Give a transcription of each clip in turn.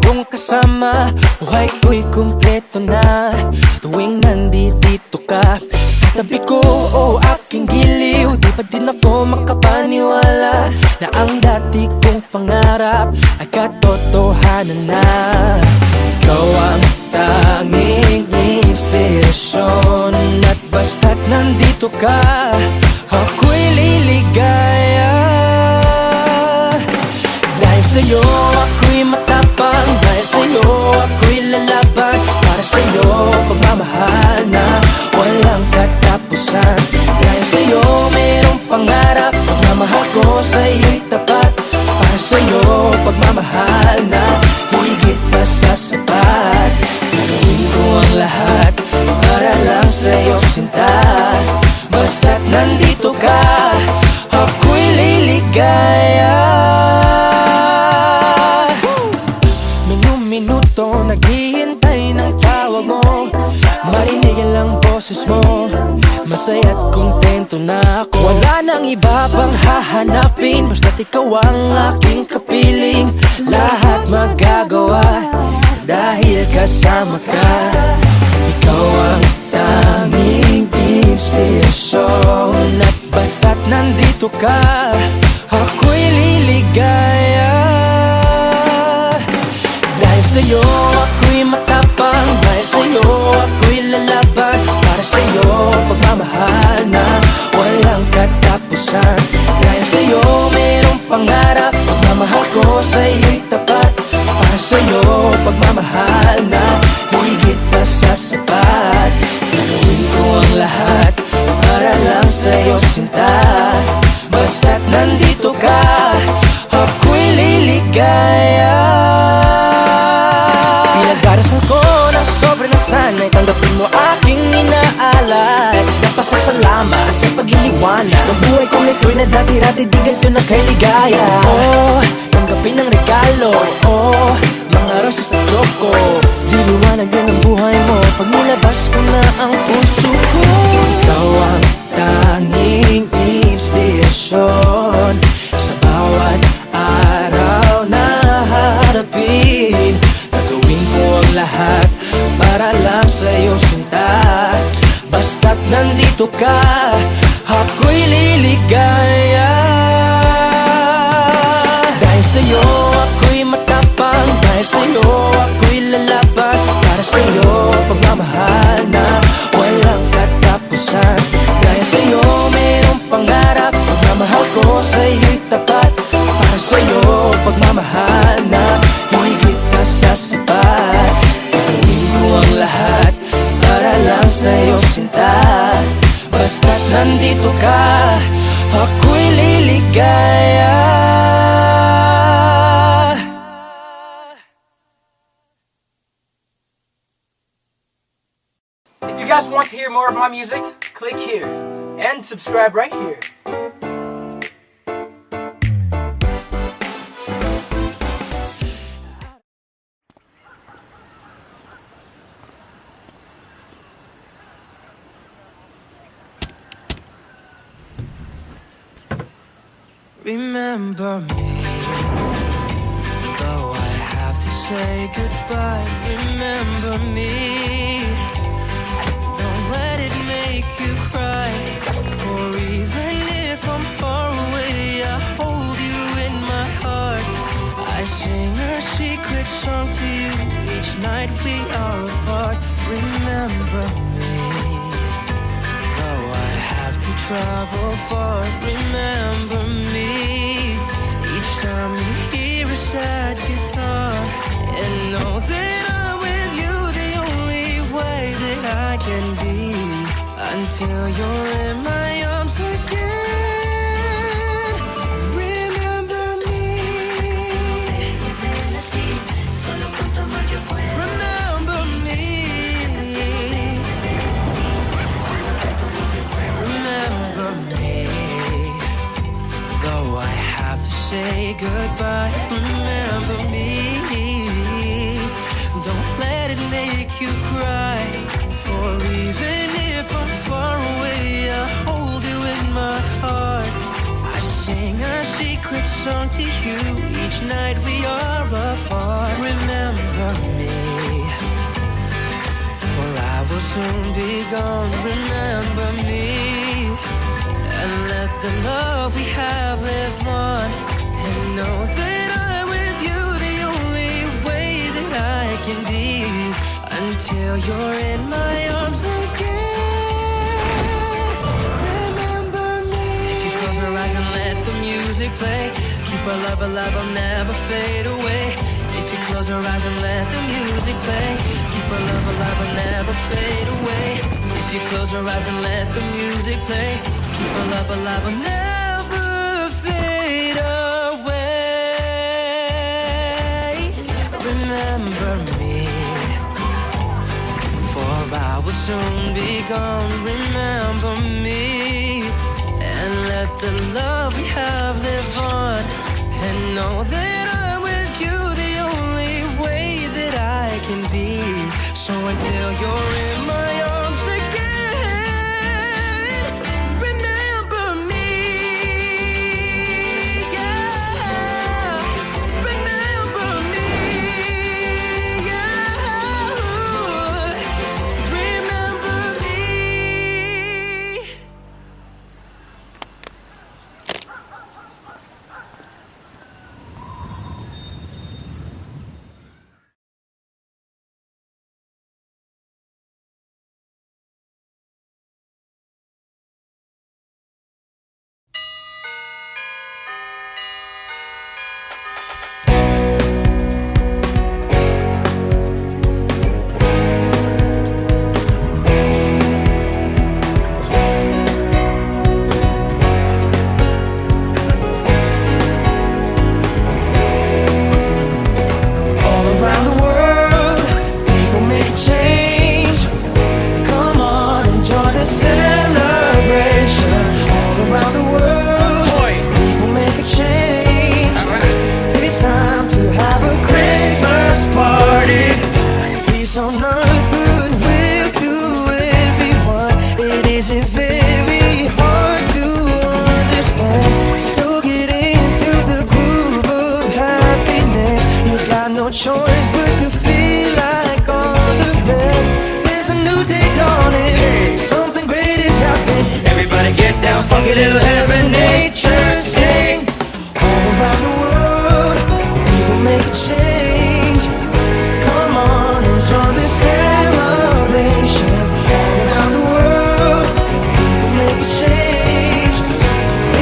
kong kasama. Buhay ko'y kumpleto na tuwing nandito ka sa tabi ko. O aking giliw, di pa din ako makapaniwala na ang dati kong pangarap ay katotohanan na. Ikaw ang tanging inspirasyon, at basta't nandito ka, ako'y liligaya. Dahil sa'yo ako'y matapang, dahil sa'yo ako'y lalaban. Para sa'yo pagmamahal na walang katapusan. Dahil sa'yo mayroong pangarap, pagmamahal ko sa'yo'y tapat. Para sa'yo pagmamahal na higit pa sa sapat. Gagawin ko ang lahat para lang sa'yo sinta. Basta't nandito ka, ako'y liligaya. Minuto naghihintay ng tawag mo, marinig ang boses mo. Masaya't kontento na ako. Wala nang iba pang hahanapin, basta't ikaw ang aking kapiling. Lahat magagawa dahil kasama ka. Ikaw ang tanging inspirasyon, at basta't nandito ka, ako'y liligaya. Dahil sa'yo ako'y matapang, dahil sa'yo ako'y lalaban. Para sa'yo pagmamahal na walang katapusan. Dahil sa'yo mayroong pangarap, pagmamahal ko sa'yo'y tapat. Para sa'yo pagmamahal na higit pa sa sapat. Gagawin ko ang lahat para lang sa'yo sinta. Basta't nandito ka, ako'y liligaya. Pinagdarasal ko ng sobre na sana'y tanggapin mo aking inaalay. Napasasalamat sa pagliliwanag ng buhay kong ito'y na dati-rati di ganito na kay ligaya. Oh, tanggapin ang regalo, oh, mga rosas sa choco. Liliwanag din ang buhay mo pag nilabas ko na ang puso ko. Ikaw ang tanging inspirasyon sa bawat araw na harapin. Gagawin ko ang lahat para lang sa'yo sinta. Basta't nandito ka, ako'y liligaya. Dahil sa'yo ako'y matapang, dahil sa'yo ako'y lalaban. Para sa'yo pagmamahal na walang katapusan. Dahil sa'yo mayroong pangarap, pagmamahal ko sa'yo'y tapat. Para sa'yo pagmamahal na higit pa sa sapat. Gagawin ko ang lahat para lang sa'yo sinta. Basta't nandito ka, ako'y liligaya. If you guys want to hear more of my music, click here and subscribe right here. Remember me, though I have to say goodbye. Remember me, don't let it make you cry. For even if I'm far away, I hold you in my heart. I sing a secret song to you each night we are apart. Remember me, though I have to travel far. Remember me, each time you hear a sad guitar, and know that I'm with you the only way that I can be, until you're in my arms again. Remember me, remember me, remember me, though I have to say goodbye. Remember me, don't let it make you cry. For even if I'm far away, I hold you in my heart. I sing a secret song to you each night we are apart. Remember be gone. Remember me, and let the love we have live on. And know that I'm with you the only way that I can be, until you're in my arms again. Remember me. If you close your eyes and let the music play, keep our love alive, I'll never fade away. If you close your eyes and let the music play, keep our love alive, I'll never fade away. If you close your eyes and let the music play, keep our love alive, I'll never fade away. Remember me, for I will soon be gone. Remember me, and let the love we have live on. And know that I'm with you the only way that I can be. So until you're in my arms again, remember me, yeah. Remember me, yeah. Remember me. On earth, goodwill to everyone. It isn't very hard to understand. So get into the groove of happiness. You got no choice but to feel like all the rest. There's a new day dawning, something great is happening. Everybody get down, funky little heaven, nature sing. All around the world, people make a change. Come on, enjoy the celebration. All around the world, people make a change.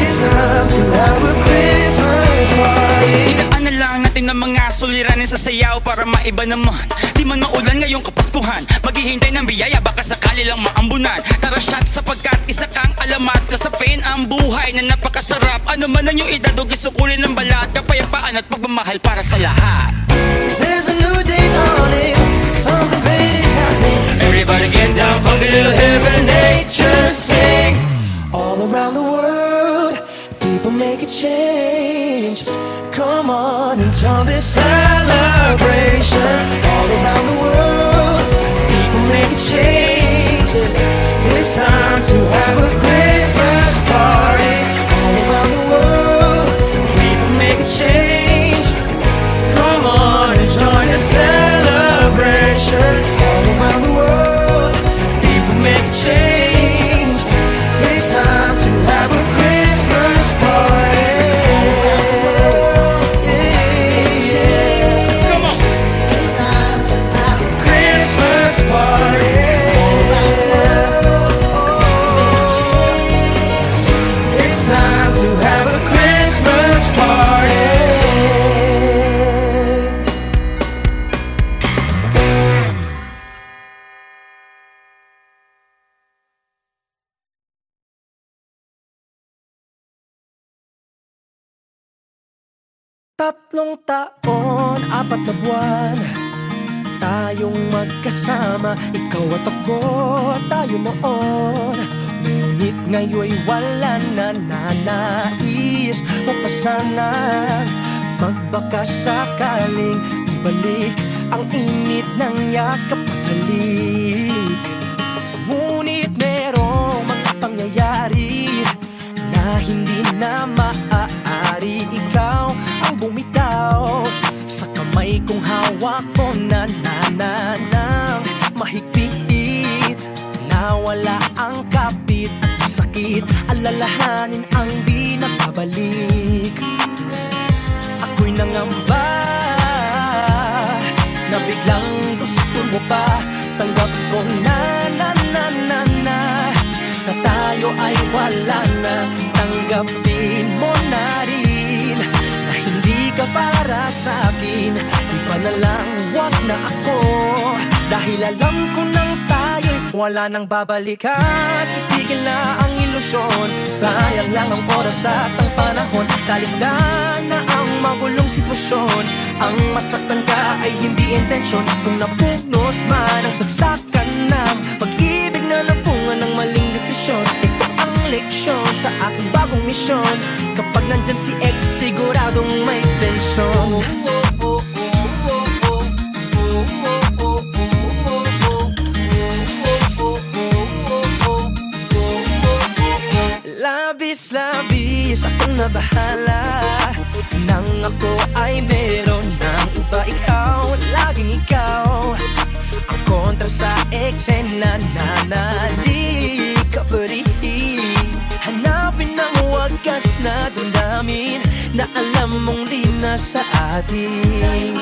It's time to have a Christmas party. Itaan na lang natin ng mga suliranin sa sayaw para maiba naman. Di man maulan ngayong kapaskuhan, maghihintay ng biyaya, baka sakali lang maambunan. Tara shot sapagkat isa kang alamat. Kasapin ang buhay na napakasarap. Ano man ang iyong edad o gisukulin ng balat, kapayapaan at pagmamahal para sa lahat. There's a new day dawning, something great is happening. Everybody get down, funky little heaven, nature sing. All around the world, people make a change. Come on, enjoy this celebration. All around the world, people make a change. It's time to have a Christmas party. All around the world, people make a change. Come on, enjoy the celebration. All around the world, people make a change. It's time to have a Christmas party. Yeah, yeah. Come on. It's time to have a Christmas party. It's time to have a Christmas party. Tatlong taon, 4 na buwan, tayong magkasama. Ikaw at ako, tayo noon. Ngunit ngayon'y wala na, nais mo pa sanang magbaka sakaling ibalik ang init ng yakap at halik. Ngunit merong mga pangyayari na hindi na maaari. Ikaw ang bumitaw sa kamay kong hawak ko na nang mahigpit. mawala ang kapit at sakit, alalahanin ang di nakabalik. Ako'y nangamba na biglang gusto mo pa. Tanggap ko na tayo ay wala na. Tanggapin mo na rin na hindi ka para sa akin. Di pa na lang, wag na ako, dahil alam ko nang tayo'y wala nang babalikan. Itigil na ang ilusyon, sayang lang ang oras at ang panahon. Kaligtaan na ang magulong sitwasyon. Ang masaktan ka ay hindi intensyon. Kung napunot man ang sagsakan ng pag-ibig na napungan ng maling desisyon, ito ang leksyon sa aking bagong misyon. Kapag nandyan si ex, siguradong may tensyon. Labis-labis akong nabahala nang ako ay meron ng iba. Ikaw, laging ikaw ang kontra sa eksena. Nanalik ka pa rin, hanapin ang wagas na damdamin na alam mong di na sa atin.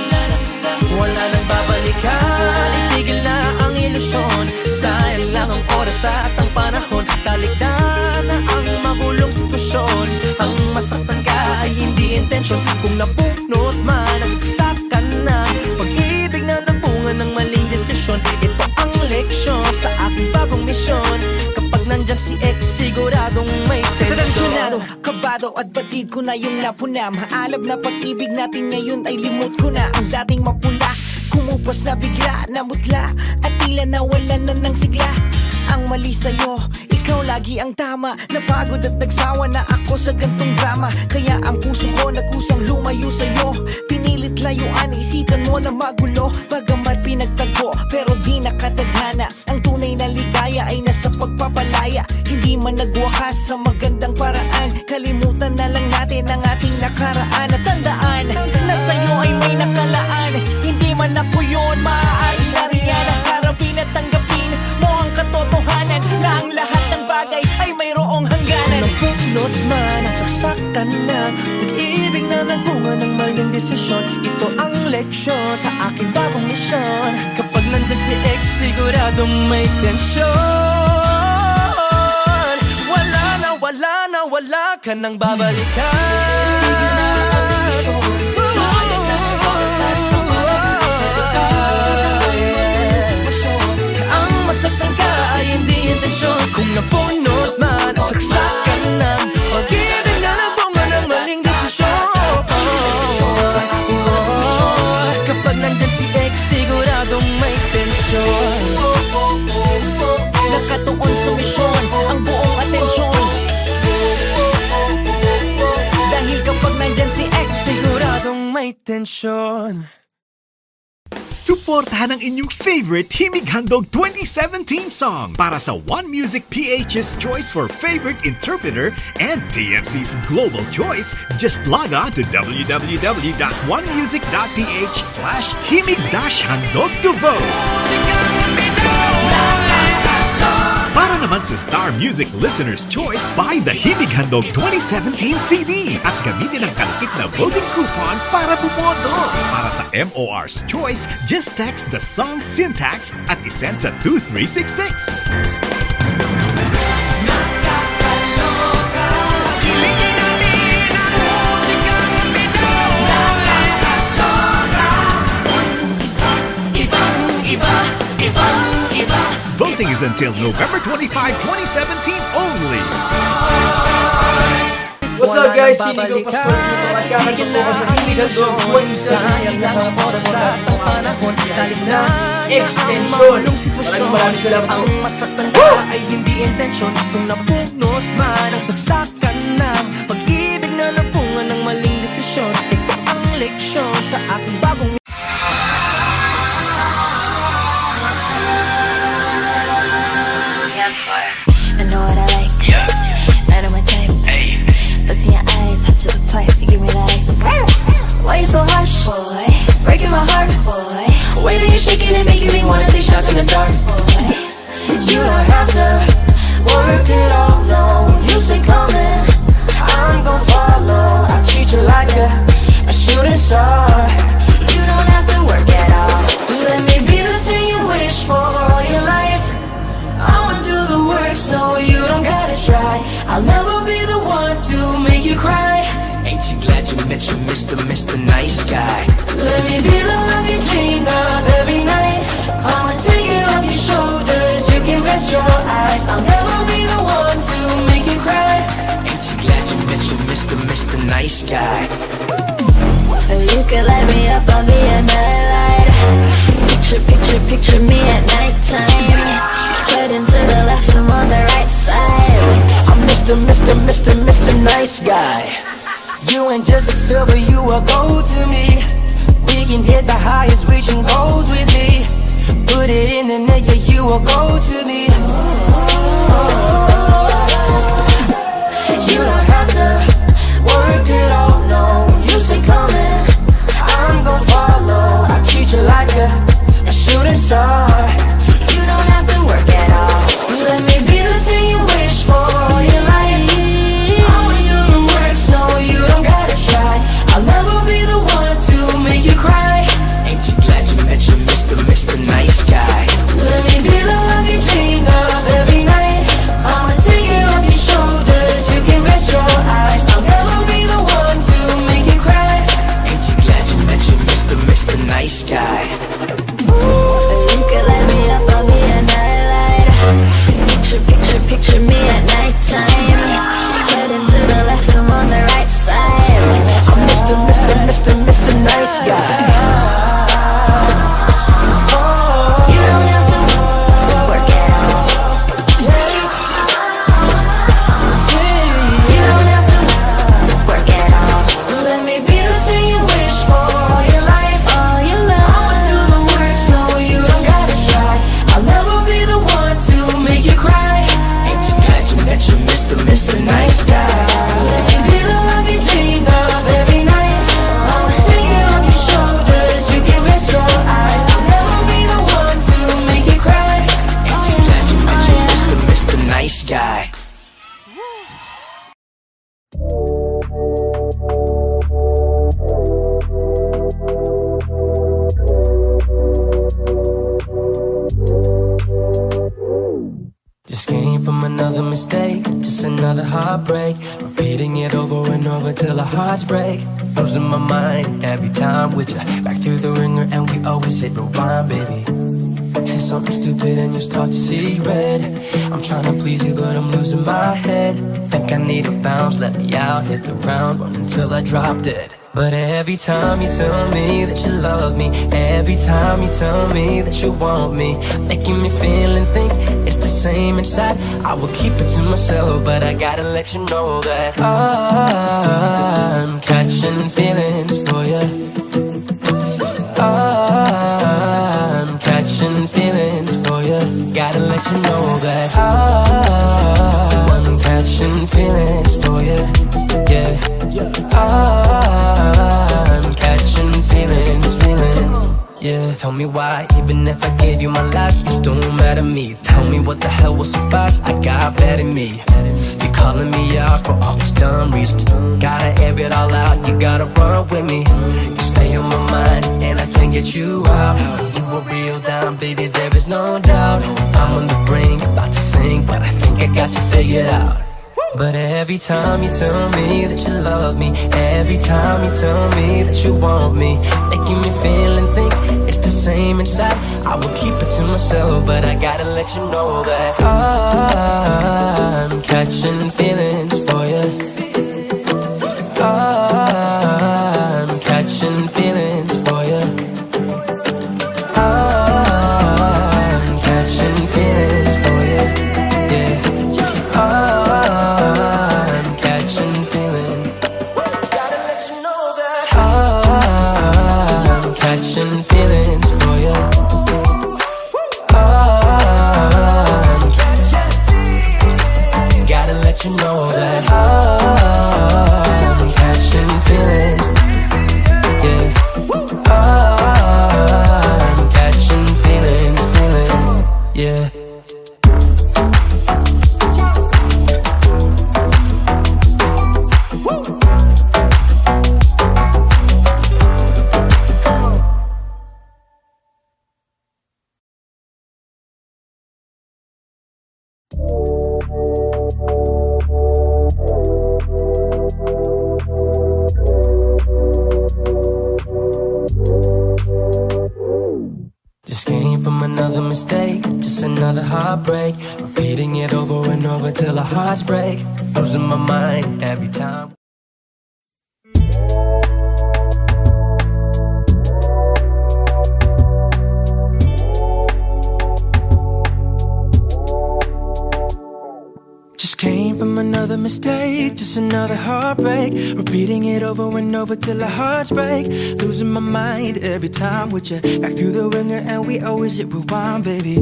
Wala nang babalikan, itigil na ang ilusyon. Sayang lang ang oras at ang panahon. Talikdan na ang magulong sitwasyon. Ang masaktan ka ay hindi intensyon. Kung napunot man ang saksakan ng pag-ibig na napungan ng maling desisyon, ito ang leksyon sa aking bagong misyon. Kapag nandyan si ex, siguradong may tensyon. Kabado at batid ko na yung napuna. Maalab na pag-ibig natin ngayon ay limot ko na. Ang dating mapula, kumupas na bigla, namutla at tila nawalan na ng sigla. Ang mali sa'yo, ikaw lagi ang tama. Napagod at nagsawa na ako sa gantong drama. Kaya ang puso ko nagkusang lumayo sa'yo. Pinilit layuan, isipan mo na magulo. Bagamat pinagtago, pero di nakatadhana. Ang tunay na ligaya ay nasa pagpapalaya. Hindi man nagwakas sa magandang paraan. Kalimutan na lang natin ang ating nakaraan. At tandaan, na sa'yo ay may nakalaan. Hindi man ako yun, maaaring nariyan. Ang harapin at tanggapin mo ang katotohanan na ang lahat ng bagay ay mayroong hangganan. Napunot man ang saksakan ng pag-ibig na nagbunga ng maling desisyon, ito ang leksyon sa aking bagong misyon. Kapag nandyan si ex, siguradong may tensyon. Wala ka nang babalikan. Ang masaktan ka ay hindi intensyon. Kung napunot man ang saksakan ng pag-ibig na nagbunga ng maling desisyon, kapag nandyan si ex, siguradong may tensyon. Nakatuon sa misyon ang buong atensyon. Dahil kapag nandyan si ex, siguradong may tensyon. Suportahan ang inyong favorite Himig Handog 2017 song para sa One Music PH's choice for favorite interpreter and TFC's global choice. Just log on to www.onemusic.ph/himig-handog to vote. Para naman sa Star Music Listener's Choice, buy the Himig Handog 2017 CD at gamitin ang kalakip na voting coupon para bumoto. Para sa MOR's Choice, just text the song syntax at isend sa 2366. Voting is until November 25, 2017 only. What's up guys, Sini ko Pastor dito at kakatok ko sa Himig Handog 2017 na mga oras at ang panahon. Extension. Maraming salamat po. Ang masaktan ka ay hindi intensyon. Kung napunot man ang sagsakan ng pag-ibig na napungan ng maling desisyon, ito ang leksyon sa aking bagong I know what I like. Not on my type. Look in your eyes, had to look twice. You give me that ice. Why you so harsh, boy? Breaking my heart, boy. Way that you're shaking and making me wanna take shots in the dark, boy. You don't have to work it all, no. You say come in, I'm gon' follow. I treat you like a shooting star. You don't have to work at all. Let me be the thing you wish for all your life. I'ma do the work so you don't gotta try. I'll never be the one to make you cry. Ain't you glad you met your Mr. Nice Guy? Let me be the love you dreamed of every night. I'ma take it off your shoulders, you can rest your eyes. I'll never be the one to make you cry. Ain't you glad you met your Mr. Nice Guy? You can light me up, I'll be a nightlight. Picture me at nighttime. Heading to the left, I'm on the right side. I'm Mr. Nice Guy. You ain't just a silver, you a gold to me. We can hit the highest reaching goals with me. Put it in the net, yeah, you a gold to me. You don't have to work it all, no. You say come in, I'm gon' follow. I treat you like a shooting star. You don't have to work at all. Let me be the thing you wish for all your life. I'ma do the work so you don't gotta try. I'll never be the one to make you cry. Ain't you glad you met your Mr. Nice Guy? Let me be the love you dreamed of every night. I'ma take it off your shoulders, you can rest your eyes. I'll never be the one to make you cry. Ain't you glad you met your Mr. Nice Guy? You can light me up, I'll be a nightlight. Picture me at nighttime. Heading to the left, I'm on the right side. I'm Mr. Nice Guy. You don't have to work at all. You don't have to work at all. Let me be the thing you wish for all your life. All your I'ma love. do the work so you don't gotta try. I'll never be the one to make you cry. Ain't you glad you met your Mr. Nice Guy? Let me be the love you dreamed of every night. I'ma take it off your shoulders, you can rest your eyes. I'll never be the one to make you cry. Ain't you glad you met your Mr. Nice Guy? Just came from another mistake, just another heartbreak. Repeating it over and over till our hearts break. Losing my mind every time with you. Back through the ringer and we always hit rewind, baby. Say something stupid and you start to see red. I'm trying to please you but I'm losing my head. Think I need a bounce, let me out, hit the ground, run until I drop dead. But every time you tell me that you love me, every time you tell me that you want me, making me feel and think it's the same inside. I will keep it to myself, but I gotta let you know that I'm catching feelings for you. I'm catching feelings for you. Gotta let you know that I'm catching feelings for you. Yeah, I'm catching feelings. Yeah, tell me why, even if I gave you my life, you still mad at me. Tell me what the hell was so fast, I got bad in me. You're calling me out for all these dumb reasons. Gotta air it all out, you gotta run with me. You stay on my mind, and I can't get you out. You a real dime, baby, there is no doubt. I'm on the brink, about to sink, but I think I got you figured out. But every time you tell me that you love me, every time you tell me that you want me, making me feel and think it's the same inside. I will keep it to myself, but I gotta let you know that I'm catching feelings for you. I'm catching feelings for you. I'm catching feelings for you. Yeah. I'm catching feelings. Gotta let you know that I'm catching feelings for you. I'm catching feelings. Gotta let you know that Just came from another mistake, just another heartbreak. Repeating it over and over till our hearts break. Losing my mind every time. Just came from another mistake, just another heartbreak. Repeating it over and over till our hearts break. Losing my mind every time with you. Back through the ringer and we always hit rewind, baby.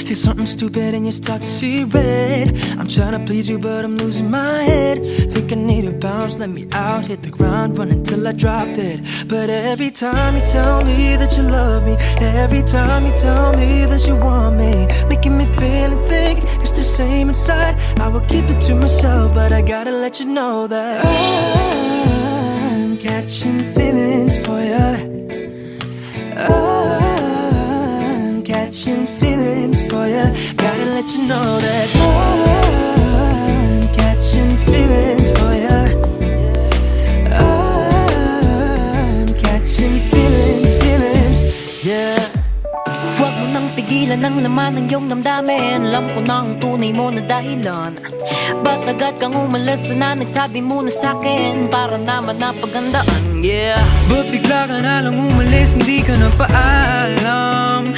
Say something stupid and you start to see red. I'm trying to please you but I'm losing my head. Think I need a bounce, let me out. Hit the ground, run until I drop dead. But every time you tell me that you love me, every time you tell me that you want me, making me feel and think it's the same inside. I will keep it to myself, but I gotta let you know that I'm catching feelings for you. I'm catching feelings for you. Gotta let you know that I'm catching feelings for you. I'm catching feelings, yeah. Huwag mo nang pigilan ang laman ng iyong damdamin. Alam ko na ang tunay mo na dahilan. Ba't agad kang umalas na nagsabi mo na sa'kin para naman napagandaan, yeah. Ba't bigla ka na lang umalis, hindi ka nagpaalam?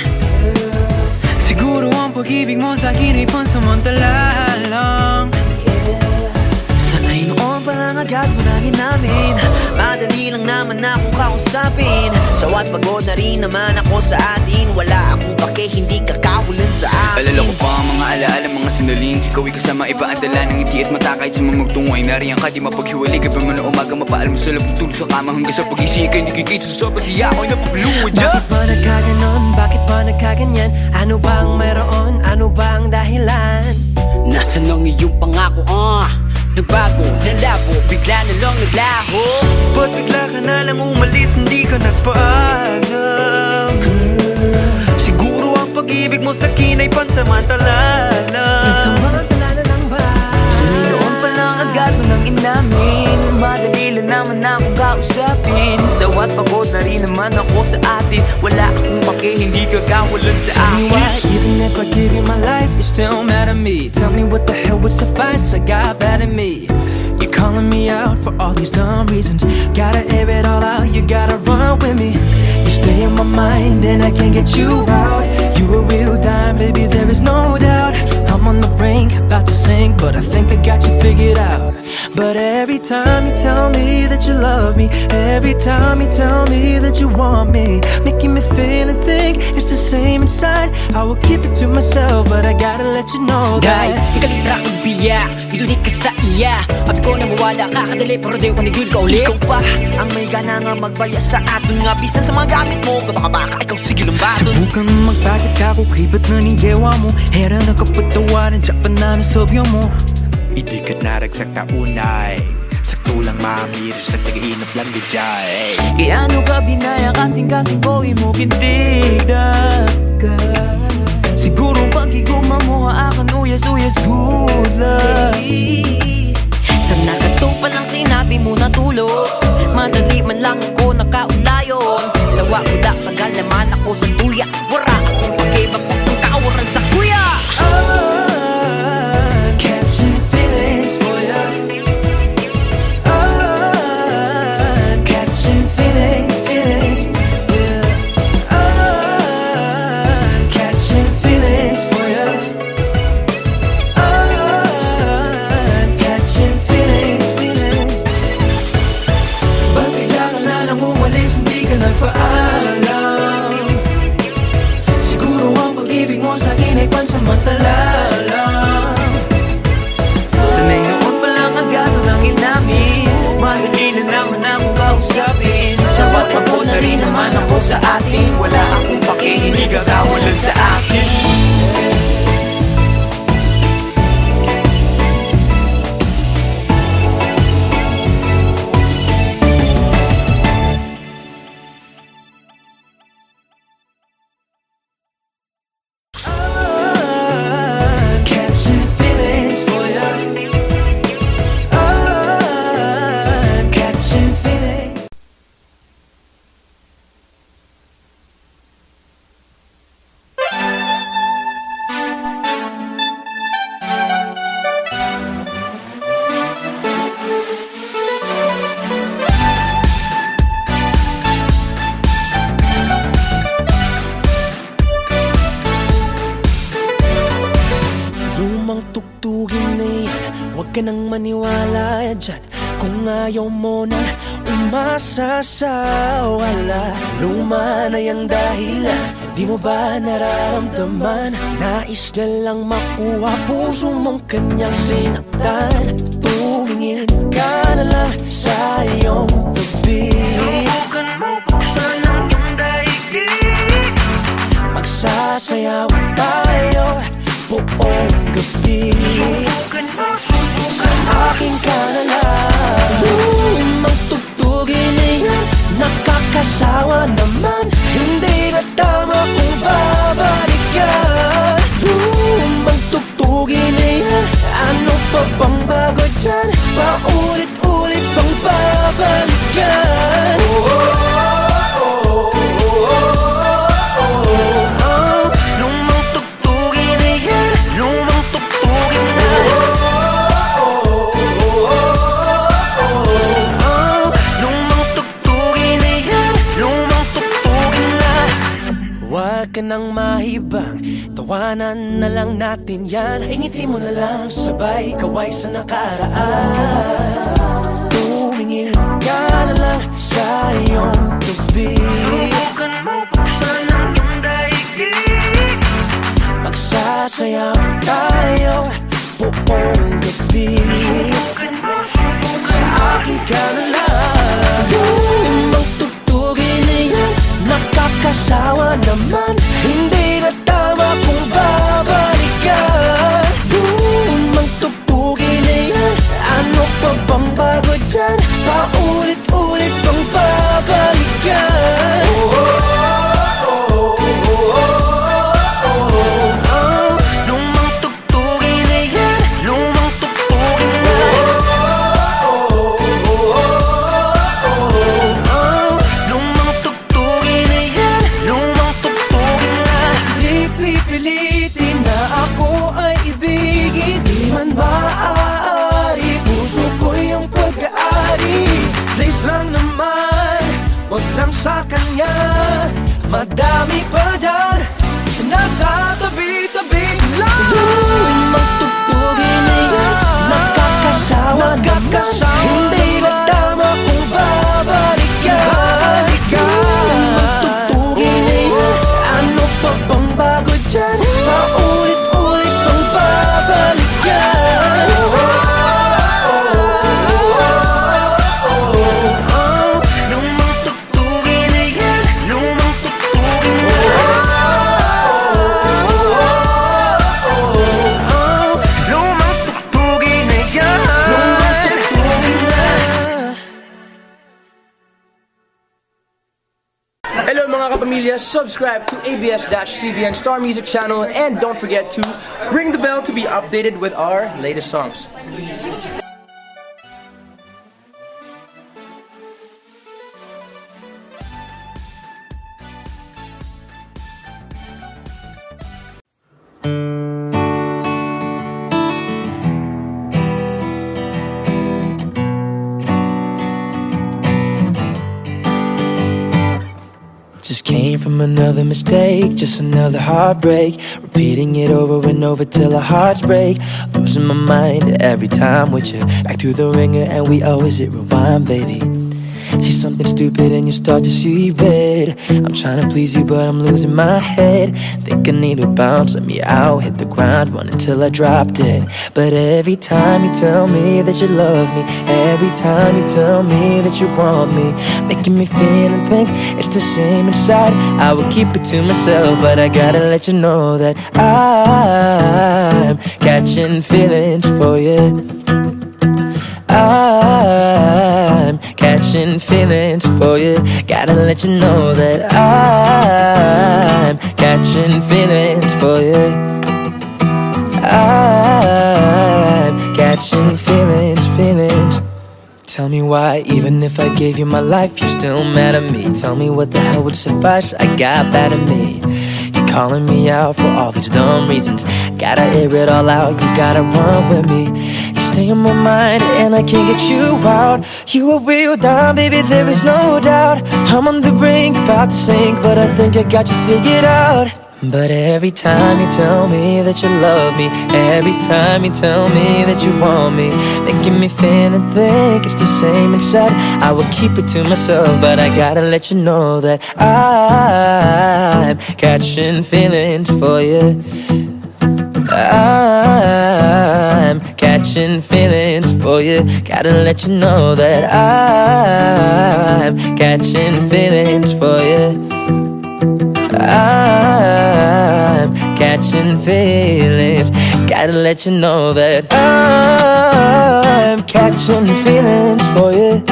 Siguro ang pag-ibig mo sa'kin ay pansamantala lang. Sanay noon pa lang agad mo na rin namin. Madali lang naman akong kausapin. Sawat pagod na rin naman ako sa atin. Wala akong pake, hindi kakawalan sa akin. Alala ko pa ang mga alaala, mga sinaling. Ikaw ay kasama iba ang dala ng ngiti at mata. Kahit sa mga magtungo ay nariyan ka, di mapaghiwalay. Gabi man na umaga, mapaalam mo sa labang tulog sa kama. Hanggang sa pag-isig ka, hindi kikita sa sopa. Siya ako'y napapuluwad, yeah. Bakit ba nagkaganon? Bakit ba nagkaganyan? Ano bang meron? Ano bang dahilan? Nasaan ang iyong pangako, nagbago, nalabo, bigla na lang naglaho. Ba't bigla ka na lang umalis, hindi ka nagpaalam? Siguro ang pag-ibig mo sa'kin ay pansamantala lang. Pansamantala na lang ba? Sanay noon pa lang agad mo nang inamin. Madali lang naman akong kausapin. Sawat pagod na rin naman ako sa atin. Wala akong pake, hindi ka kawalan sa Tell me akin. why, even if I give you my life, you're still mad at me. Tell me what the hell would suffice, I got bad at me. You're calling me out for all these dumb reasons. Gotta air it all out, you gotta run with me. You stay in my mind and I can't get you out. You a real dime, baby, there is no doubt. I'm on the brink, about to sink, but I think I got you figured out. But every time you tell me that you love me, every time you tell me that you want me, making me feel and think it's the same inside. I will keep it to myself, but I gotta let you know that ikalibra kong biya, idunik ka sa iya. Abi ko na mawala ka, kadali pero di ko nigil ka ulit. ikaw pa ang may gana nga magbaya sa atin nga bisan sa mga gamit mo. Baka ikaw sige lang ba? Subukan magpakit ka ko kay ba't naningewa mo. Hera na kapatawaran, tsak pa na nasobyo mo. Idikat naragsak na unay, saktulang mamiris sa tagainap lang gajay. Kaya ano ka binaya kasing-kasing ko mo kintigdan ka. Siguro pag-iguma mo haakan uyas-uyas gulay. Sa nakatupa lang sinabi mo na tulos, madali man lang ako nakaulayon. Sawa ko da tagal naman ako sa tuya. Wara akong pag-ibag kung kawaran sa kuya. Catching feelings for ya. Catching feelings, feelings, yeah. Catching feelings for ya. Catching feelings, feelings. Ba't bigla ka na lang umalis, hindi ka nagpaalam? Siguro ang pag-ibig mo sa'kin ay pansamantala lang. Sanay noon pa lang agad nang inamin. Madali na naman akong kausapin. Sapat pagod na rin naman ako sa atin. Wala akong pake, hindi ka kawalan sa akin. Catching feelings for ya. Catching feelings. tugtugin na yan, huwag ka nang maniwala dyan. Kung ayaw mo na umasa sa wala, luma na yung dahilan, di mo ba nararamdaman? Nais na lang makuha puso mong kanyang sinaktan. Tumingin ka na lang sa iyong tabi, subukan mong buksan ang iyong daigdig. Magsasayawan tayo buong gabi, subukan mo, sa akin ka na lang. Lumang tugtugin na yan, nakakasawa naman, hindi na tama kung babalikan. Lumang tugtugin na yan, ano pa bang bago dyan? Paulit-ulit bang babalikan? Lumang tugtugin na yan, lumang tugtugin na. Huwag ka nang mahibang, tawanan na lang natin yan. Ingiti mo na lang sabay, kaway sa nakaraan. Tumingin ka na lang sa iyong tabi, subukan mong buksan ang iyong daigdig. Magsasayawan tayo buong gabi, subukan mo, sa akin ka na lang. Lumang tugtugin na yan, nakakasawa naman, hindi na tama kung babalikan. Lumang tugtugin na yan, ano pa bang bago dyan? Paulit-ulit bang babalikan? Lumang tugtugin na yan, lumang tugtugin na. Lumang tugtugin na yan, lumang tugtugin na. Di pipilitin na ako ay ibigin, di man maaari, puso ko yung pag-aari. Please lang naman, wag lang sa kanya, madami pa dyan, nasa tabi-tabi lang. Lumang tugtugin na yan, nakakasawa naman, hindi na tama kung babalikan. Lumang tugtugin na yan, ano pa bang bago dyan? Paulit-ulit bang babalikan? Lumang tugtugin na yan, lumang tugtugin na. Lumang tugtugin na yan, lumang tugtugin na. Hello mga kapamilya, subscribe to ABS-CBN Star Music channel and don't forget to ring the bell to be updated with our latest songs. Just came from another mistake, just another heartbreak, repeating it over and over till our hearts break. Losing my mind every time with you, back through the ringer and we always hit rewind, baby. See something stupid and you start to see red. I'm trying to please you but I'm losing my head. Think I need to bounce, let me out, hit the ground, run until I drop dead. But every time you tell me that you love me, every time you tell me that you want me, making me feel and think it's the same inside. I would keep it to myself, but I gotta let you know that I'm catching feelings for you. I'm catching feelings for you. Gotta let you know that I'm catching feelings for you. I'm catching feelings. Tell me why, even if I gave you my life, you're still mad at me. Tell me what the hell would suffice, I got bad at me. You're calling me out for all these dumb reasons. Gotta air it all out, you gotta run with me. Stay on my mind and I can't get you out. You are real down, baby, there is no doubt. I'm on the brink, about to sink, but I think I got you figured out. But every time you tell me that you love me, every time you tell me that you want me, making me feel and think it's the same inside. I will keep it to myself, but I gotta let you know that I'm catching feelings for you. I'm catching feelings for you. Gotta let you know that I'm catching feelings for you. I'm catching feelings. Gotta let you know that I'm catching feelings for you.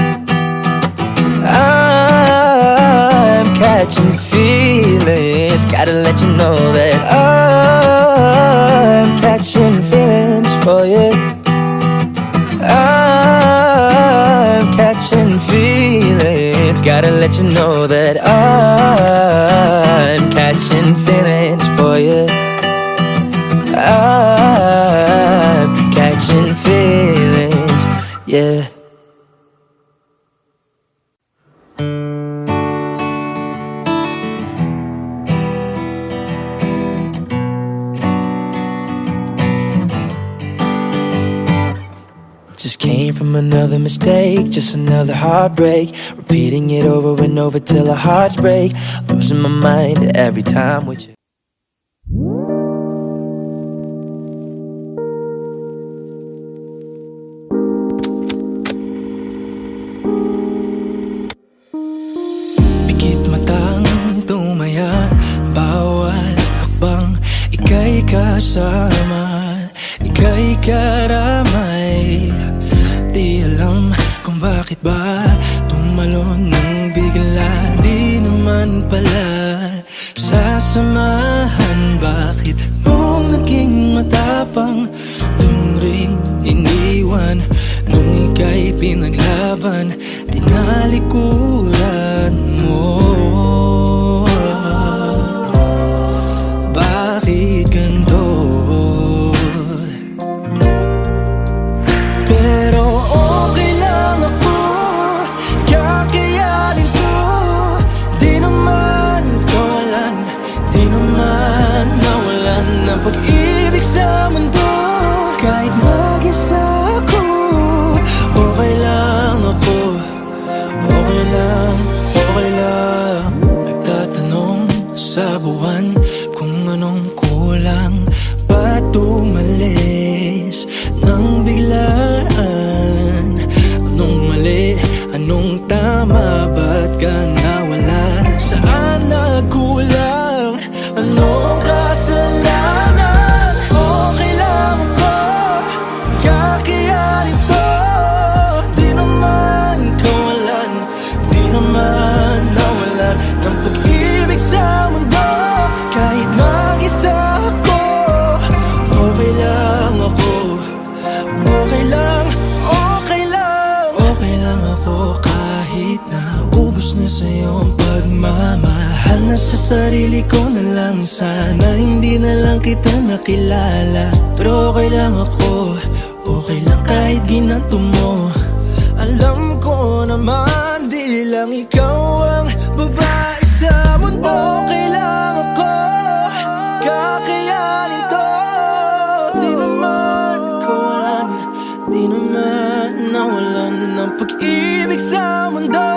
I'm catching feelings. Gotta let you know that I'm catching feelings for you. I'm catching feelings. Gotta let you know that I'm catching feelings for you. I'm catching feelings, yeah. Just came from another mistake, just another heartbreak, repeating it over and over till our hearts break, losing my mind every time with you. Pikit matang tumaya, bawat hakbang, ika'y kasama, ika'y karamay. Di alam kung bakit ba tumalon ng bigla, di naman pala sasamahan. Bakit nung naging matapang, nung ring iniwan, nung ika'y pinaglaban, tinalikuran mo? Bakit ganito? Pero okay lang ako, kakayanin ko. Di naman kawalan, di naman nawalan ng pag-ibig sa mundo. Kahit mag-isa ako, okay lang ako, okay lang, okay lang. Nagtatanong sa buwan kung anong kulang, ba't umalis nang biglaan? Anong mali, anong tama, ba't ka nawala? Saan nagkulang, anong kasalanan? Okay lang ako, kakayanin to. Di naman kawalan, di naman nawalan ng pag-ibig sa mundo. Kahit mag-isa ako, okay lang ako, okay lang, okay lang, okay lang ako. Kahit naubos na sa'yo ang pagmamahal, na sa sarili ko na lang. Sana hindi na lang kita nakilala. Pero okay lang ako, okay lang kahit ginanto mo. Alam ko naman di lang ikaw ang babae sa mundo. Okay lang ako, kakayanin to. Di naman kawalan, di naman nawalan ng pag-ibig sa mundo.